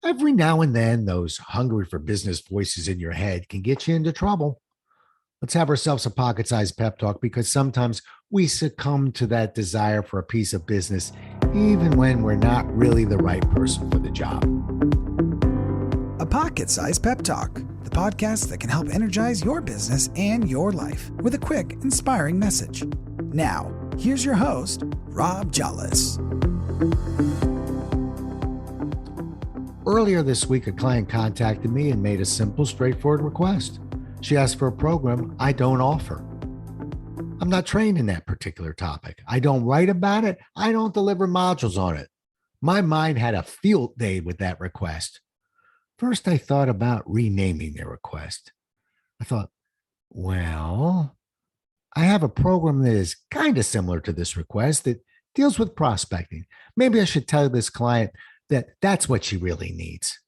Every now and then, those hungry for business voices in your head can get you into trouble. Let's have ourselves a pocket sized pep talk because sometimes we succumb to that desire for a piece of business, even when we're not really the right person for the job. A Pocket Sized Pep Talk, the podcast that can help energize your business and your life with a quick, inspiring message. Now, here's your host, Rob Jollis. Earlier this week, a client contacted me and made a simple, straightforward request. She asked for a program I don't offer. I'm not trained in that particular topic. I don't write about it. I don't deliver modules on it. My mind had a field day with that request. First, I thought about renaming their request. I thought, well, I have a program that is kind of similar to this request that deals with prospecting. Maybe I should tell this client that that's what she really needs.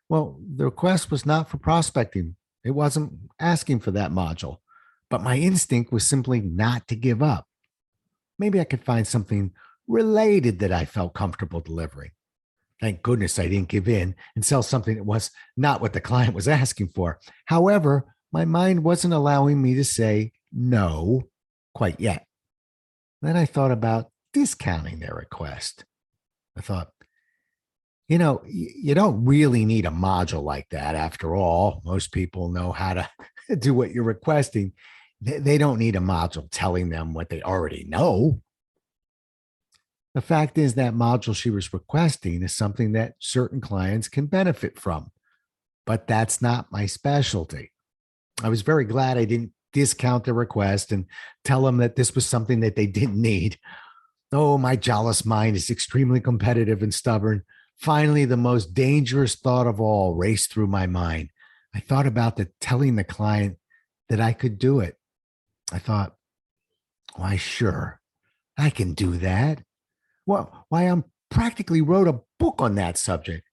Well, the request was not for prospecting. It wasn't asking for that module, but my instinct was simply not to give up. Maybe I could find something related that I felt comfortable delivering. Thank goodness I didn't give in and sell something that was not what the client was asking for. However, my mind wasn't allowing me to say no quite yet. Then I thought about discounting their request. I thought, you don't really need a module like that. After all, most people know how to do what you're requesting. They don't need a module telling them what they already know. The fact is that module she was requesting is something that certain clients can benefit from, but that's not my specialty. I was very glad I didn't discount the request and tell them that this was something that they didn't need. Oh, my Jollis mind is extremely competitive and stubborn. Finally, the most dangerous thought of all raced through my mind. I thought about telling the client that I could do it. I thought, why, sure, I can do that. Well, why, I'm practically wrote a book on that subject.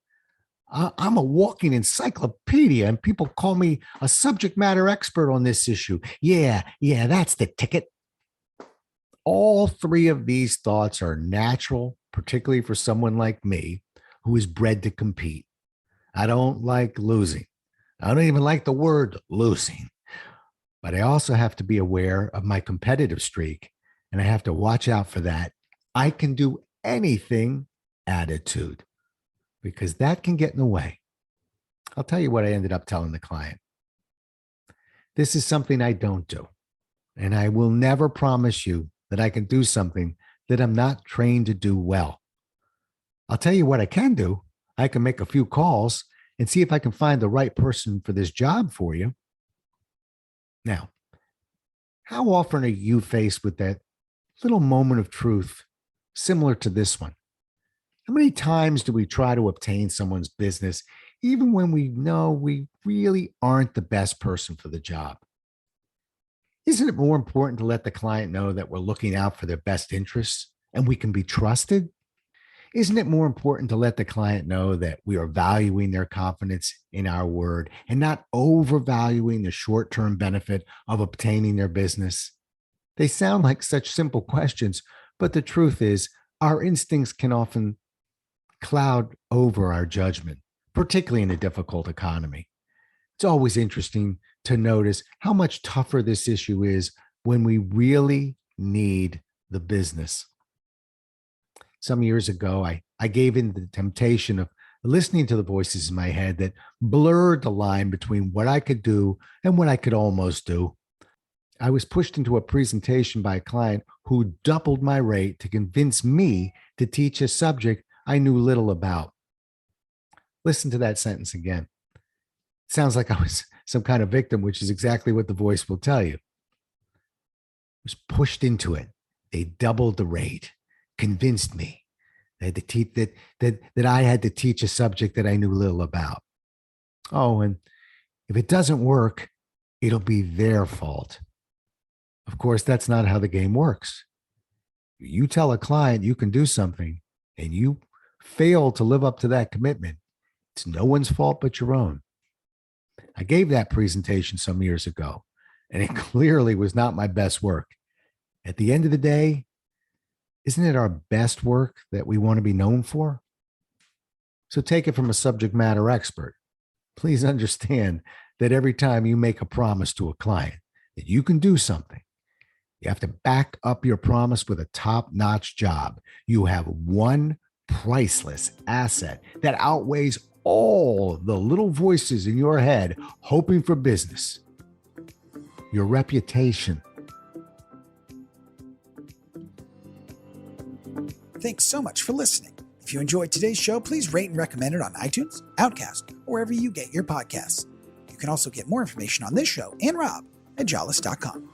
I'm a walking encyclopedia, and people call me a subject matter expert on this issue. Yeah, that's the ticket. All three of these thoughts are natural, particularly for someone like me who is bred to compete. I don't like losing. I don't even like the word losing. But I also have to be aware of my competitive streak, and I have to watch out for that. I can do anything attitude, because that can get in the way. I'll tell you what I ended up telling the client. This is something I don't do, and I will never promise you that I can do something that I'm not trained to do well. I'll tell you what I can do. I can make a few calls and see if I can find the right person for this job for you. Now, how often are you faced with that little moment of truth similar to this one? How many times do we try to obtain someone's business even when we know we really aren't the best person for the job? Isn't it more important to let the client know that we're looking out for their best interests and we can be trusted? Isn't it more important to let the client know that we are valuing their confidence in our word and not overvaluing the short-term benefit of obtaining their business? They sound like such simple questions, but the truth is our instincts can often cloud over our judgment, particularly in a difficult economy. It's always interesting to notice how much tougher this issue is when we really need the business. Some years ago, I gave in to the temptation of listening to the voices in my head that blurred the line between what I could do and what I could almost do. I was pushed into a presentation by a client who doubled my rate to convince me to teach a subject I knew little about. Listen to that sentence again. It sounds like I was some kind of victim, which is exactly what the voice will tell you. I was pushed into it. They doubled the rate. Convinced me that I had to teach a subject that I knew little about. Oh, and if it doesn't work, it'll be their fault. Of course, that's not how the game works. You tell a client you can do something and you fail to live up to that commitment, it's no one's fault but your own. I gave that presentation some years ago, and it clearly was not my best work. At the end of the day, isn't it our best work that we want to be known for? So take it from a subject matter expert. Please understand that every time you make a promise to a client that you can do something, you have to back up your promise with a top-notch job. You have one priceless asset that outweighs all the little voices in your head hoping for business: your reputation. Thanks so much for listening. If you enjoyed today's show, please rate and recommend it on iTunes, Outcast, or wherever you get your podcasts. You can also get more information on this show and Rob at jollis.com.